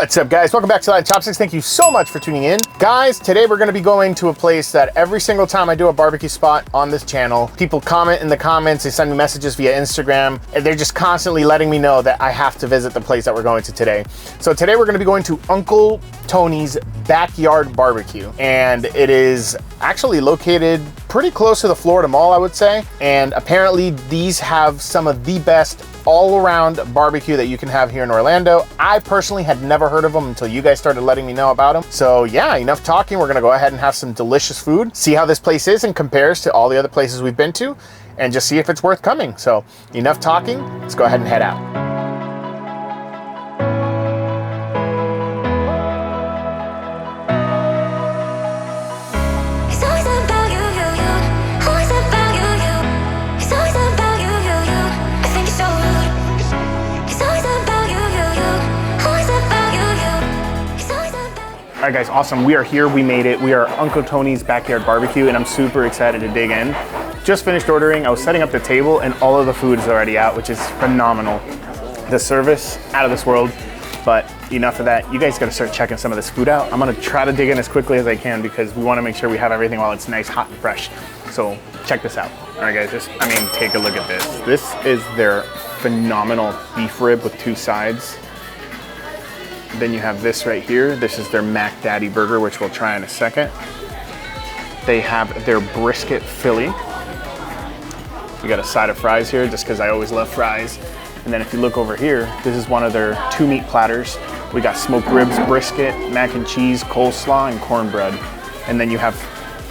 What's up, guys? Welcome back to Chopsticks. Thank you so much for tuning in. Guys, today we're gonna be going to a place that every single time I do a barbecue spot on this channel, people comment in the comments, they send me messages via Instagram, and they're just constantly letting me know that I have to visit the place that we're going to today. So today we're gonna be going to Uncle Tony's Backyard Barbecue, and it is actually located pretty close to the Florida Mall, I would say. And apparently these have some of the best all-around barbecue that you can have here in Orlando. I personally had never heard of them until you guys started letting me know about them. So yeah, enough talking. We're gonna go ahead and have some delicious food, see how this place is and compares to all the other places we've been to, and just see if it's worth coming. So enough talking, let's go ahead and head out. All right, guys, awesome. We are here, we made it. We are Uncle Tony's Backyard Barbecue, and I'm super excited to dig in. Just finished ordering, I was setting up the table, and all of the food is already out, which is phenomenal. The service, out of this world, but enough of that. You guys gotta start checking some of this food out. I'm gonna try to dig in as quickly as I can because we wanna make sure we have everything while it's nice, hot, and fresh. So check this out. All right, guys, take a look at this. This is their phenomenal beef rib with 2 sides. Then you have this right here. This is their Mac Daddy burger, which we'll try in a second. They have their Brisket Philly. We got a side of fries here, just because I always love fries. And then if you look over here, this is one of their 2 meat platters. We got smoked ribs, brisket, mac and cheese, coleslaw, and cornbread. And then you have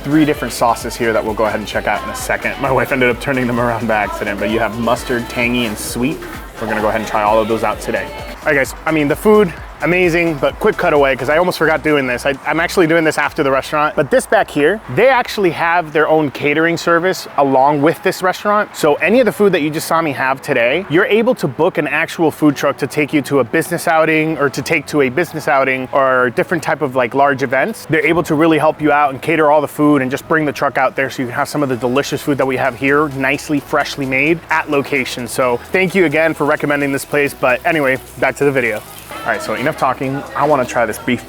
3 different sauces here that we'll go ahead and check out in a second. My wife ended up turning them around by accident, but you have mustard, tangy, and sweet. We're gonna go ahead and try all of those out today. All right, guys, the food, amazing, but quick cutaway, because I almost forgot doing this. I'm actually doing this after the restaurant, but this back here, they actually have their own catering service along with this restaurant. So any of the food that you just saw me have today, you're able to book an actual food truck to take you to a business outing or to take to a business outing or different type of like large events. They're able to really help you out and cater all the food and just bring the truck out there so you can have some of the delicious food that we have here, nicely, freshly made at location. So thank you again for recommending this place. But anyway, back to the video. All right, so enough talking. I want to try this beef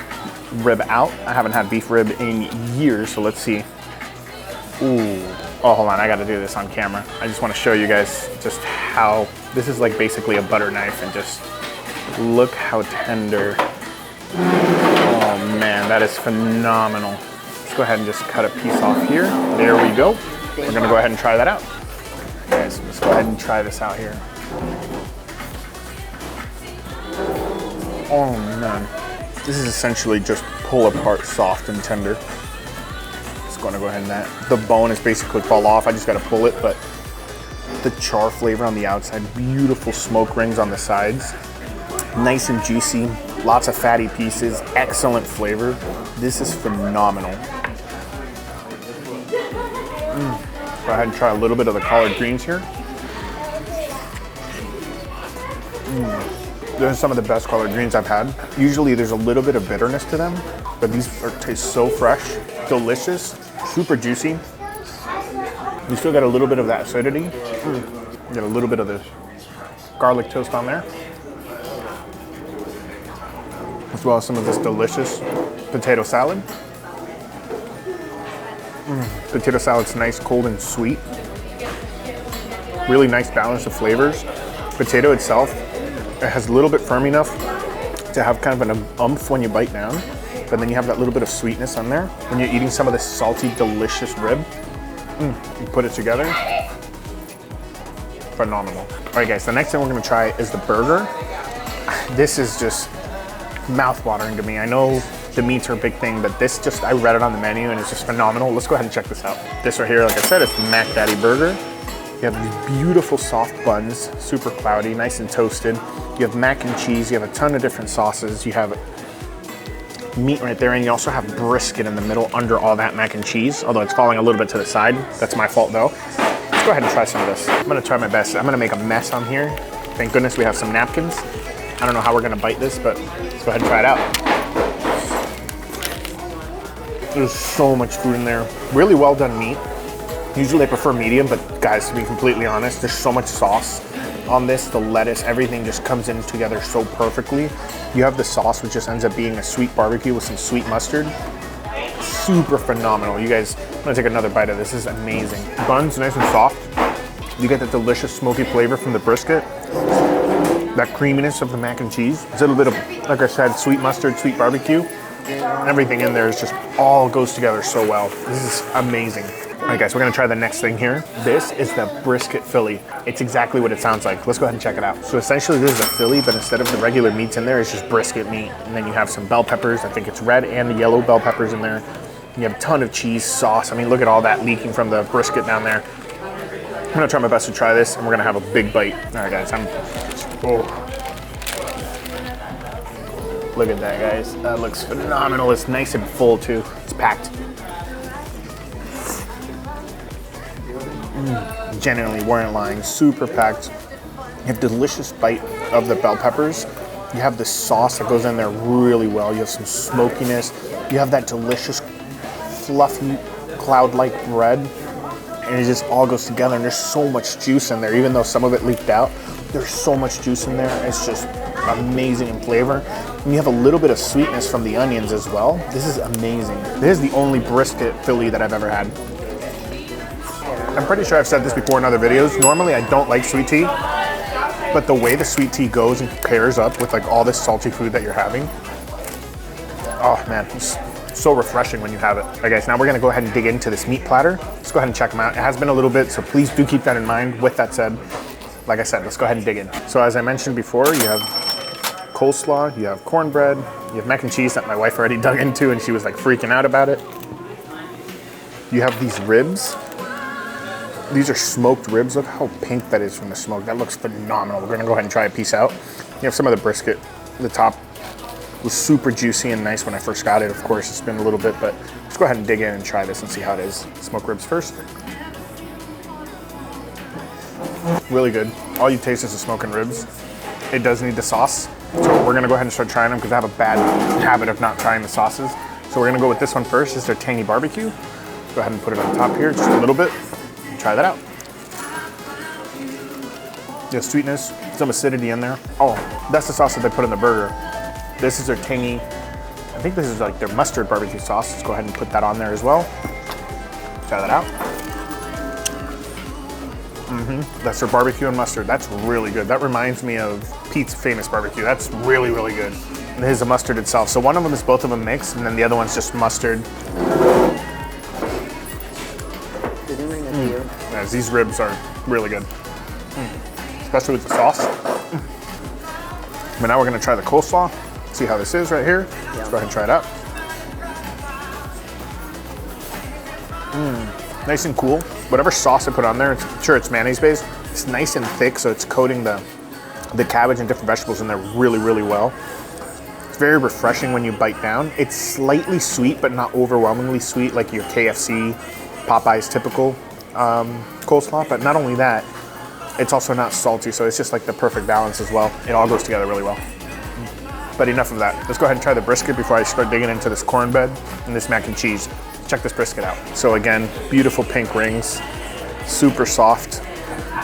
rib out. I haven't had beef rib in years, so let's see. Ooh, oh, hold on, I got to do this on camera. I just want to show you guys just how, this is like basically a butter knife, and just look how tender. Oh man, that is phenomenal. Let's go ahead and just cut a piece off here. There we go. We're gonna go ahead and try that out. Guys, let's go ahead and try this out here. Oh man, this is essentially just pull apart soft and tender. Just gonna go ahead and the bone is basically fall off. I just gotta pull it, but the char flavor on the outside, beautiful smoke rings on the sides, nice and juicy, lots of fatty pieces, excellent flavor. This is phenomenal. Go ahead and try a little bit of the collard greens here. Those are some of the best collard greens I've had. Usually there's a little bit of bitterness to them, but these taste so fresh, delicious, super juicy. You still got a little bit of that acidity. You got a little bit of the garlic toast on there, as well as some of this delicious potato salad. Potato salad's nice, cold, and sweet. Really nice balance of flavors. Potato itself, it has a little bit firm enough to have kind of an umph when you bite down, but then you have that little bit of sweetness on there. When you're eating some of this salty, delicious rib, you put it together, phenomenal. All right, guys, the next thing we're gonna try is the burger. This is just mouth-watering to me. I know the meats are a big thing, but this just, I read it on the menu and it's just phenomenal. Let's go ahead and check this out. This right here, like I said, is the Mac Daddy burger. You have these beautiful soft buns, super cloudy, nice and toasted. You have mac and cheese, you have a ton of different sauces. You have meat right there, and you also have brisket in the middle under all that mac and cheese, although it's falling a little bit to the side. That's my fault though. Let's go ahead and try some of this. I'm gonna try my best. I'm gonna make a mess on here. Thank goodness we have some napkins. I don't know how we're gonna bite this, but let's go ahead and try it out. There's so much food in there. Really well done meat. Usually I prefer medium, but guys, to be completely honest, there's so much sauce on this, the lettuce, everything just comes in together so perfectly. You have the sauce, which just ends up being a sweet barbecue with some sweet mustard. Super phenomenal. You guys, I'm gonna take another bite of this. This is amazing. Bun's nice and soft. You get that delicious smoky flavor from the brisket. That creaminess of the mac and cheese. A little bit of, like I said, sweet mustard, sweet barbecue. Everything in there is just all goes together so well. This is amazing. All right, guys, we're gonna try the next thing here. This is the Brisket Philly. It's exactly what it sounds like. Let's go ahead and check it out. So essentially this is a Philly, but instead of the regular meats in there, it's just brisket meat. And then you have some bell peppers. I think it's red and the yellow bell peppers in there. You have a ton of cheese, sauce. I mean, look at all that leaking from the brisket down there. I'm gonna try my best to try this, and we're gonna have a big bite. All right, guys, look at that, guys. That looks phenomenal. It's nice and full too. It's packed. Genuinely weren't lying. Super packed. You have delicious bite of the bell peppers. You have the sauce that goes in there really well. You have some smokiness. You have that delicious, fluffy, cloud-like bread. And it just all goes together. And there's so much juice in there. Even though some of it leaked out, there's so much juice in there. It's just amazing in flavor. And you have a little bit of sweetness from the onions as well. This is amazing. This is the only brisket Philly that I've ever had. I'm pretty sure I've said this before in other videos. Normally I don't like sweet tea, but the way the sweet tea goes and pairs up with like all this salty food that you're having, oh man, it's so refreshing when you have it. All right, guys, now we're gonna go ahead and dig into this meat platter. Let's go ahead and check them out. It has been a little bit, so please do keep that in mind. With that said, like I said, let's go ahead and dig in. So as I mentioned before, you have coleslaw, you have cornbread, you have mac and cheese that my wife already dug into and she was like freaking out about it. You have these ribs. These are smoked ribs. Look how pink that is from the smoke. That looks phenomenal. We're gonna go ahead and try a piece out. You have some of the brisket. The top was super juicy and nice when I first got it. Of course, it's been a little bit, but let's go ahead and dig in and try this and see how it is. Smoke ribs first. Really good. All you taste is the smoking ribs. It does need the sauce. So we're gonna go ahead and start trying them because I have a bad habit of not trying the sauces. So we're gonna go with this one first. This is their Tangy barbecue. Go ahead and put it on top here, just a little bit. Try that out. There's sweetness, some acidity in there. Oh, that's the sauce that they put in the burger. This is their Tangy, I think this is like their mustard barbecue sauce. Let's go ahead and put that on there as well. Try that out. That's their barbecue and mustard. That's really good. That reminds me of Pete's Famous Barbecue. That's really, really good. And this is the mustard itself. So one of them is both of them mixed, and then the other one's just mustard. Yes, these ribs are really good, especially with the sauce. But now we're gonna try the coleslaw, see how this is right here. Let's go ahead and try it out. Nice and cool. Whatever sauce I put on there, I'm sure it's mayonnaise based. It's nice and thick, so it's coating the cabbage and different vegetables in there really, really well. It's very refreshing when you bite down. It's slightly sweet, but not overwhelmingly sweet like your KFC, Popeye's typical coleslaw. But not only that, it's also not salty, so it's just like the perfect balance as well. It all goes together really well. But enough of that. Let's go ahead and try the brisket before I start digging into this cornbread and this mac and cheese. Check this brisket out. So again, beautiful pink rings, super soft,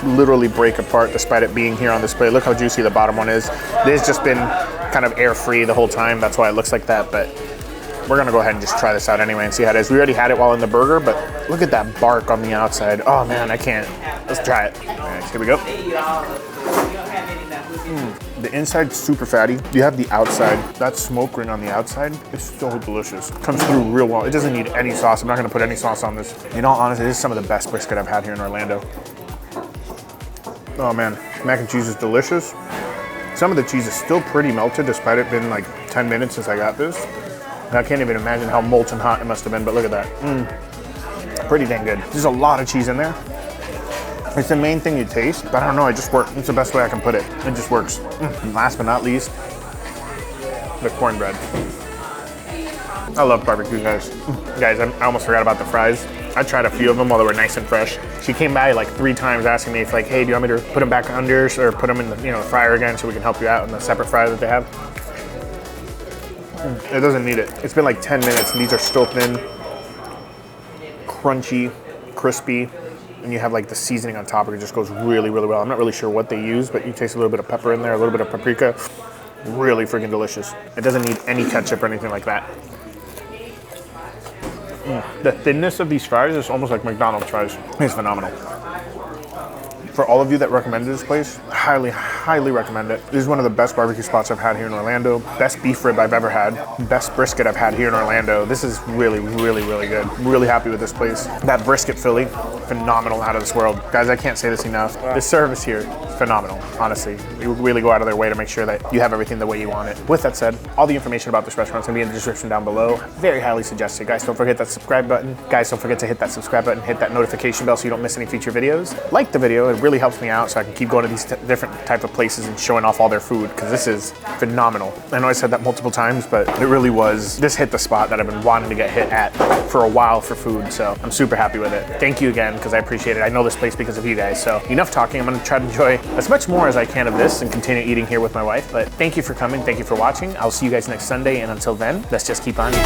literally break apart despite it being here on display. Look how juicy the bottom one is. This has just been kind of air free the whole time. That's why it looks like that, but we're gonna go ahead and just try this out anyway and see how it is. We already had it while in the burger, but look at that bark on the outside. Oh man, I can't. Let's try it. All right, here we go. The inside's super fatty. You have the outside. That smoke ring on the outside is so delicious. It comes through real well. It doesn't need any sauce. I'm not gonna put any sauce on this. In all honesty, this is some of the best brisket I've had here in Orlando. Oh man, mac and cheese is delicious. Some of the cheese is still pretty melted despite it being like 10 minutes since I got this. And I can't even imagine how molten hot it must have been, but look at that. Pretty dang good. There's a lot of cheese in there. It's the main thing you taste, but I don't know, it just works. It's the best way I can put it. It just works. And last but not least, the cornbread. I love barbecue, guys. Guys, I almost forgot about the fries. I tried a few of them while they were nice and fresh. She came by like 3 times asking me if like, hey, do you want me to put them back under or put them in the fryer again so we can help you out in the separate fryer that they have? It doesn't need it. It's been like 10 minutes and these are still thin, crunchy, crispy. and you have like the seasoning on top, it just goes really, really well. I'm not really sure what they use, but you taste a little bit of pepper in there, a little bit of paprika. Really freaking delicious. It doesn't need any ketchup or anything like that. The thinness of these fries is almost like McDonald's fries. It's phenomenal. For all of you that recommended this place, highly, highly recommend it. This is one of the best barbecue spots I've had here in Orlando. Best beef rib I've ever had. Best brisket I've had here in Orlando. This is really, really, really good. Really happy with this place. That Brisket Philly, phenomenal, out of this world. Guys, I can't say this enough. The service here, phenomenal, honestly. They really go out of their way to make sure that you have everything the way you want it. With that said, all the information about this restaurant is going to be in the description down below. Very highly suggested. Guys, don't forget that subscribe button. Guys, don't forget to hit that subscribe button, hit that notification bell so you don't miss any future videos. Like the video, it really helps me out so I can keep going to these different type of places and showing off all their food, because this is phenomenal. I know I said that multiple times, but it really was. This hit the spot that I've been wanting to get hit at for a while for food, so I'm super happy with it. Thank you again, because I appreciate it. I know this place because of you guys, so enough talking. I'm going to try to enjoy as much more as I can of this and continue eating here with my wife, but thank you for coming. Thank you for watching. I'll see you guys next Sunday, and until then, let's just keep on eating.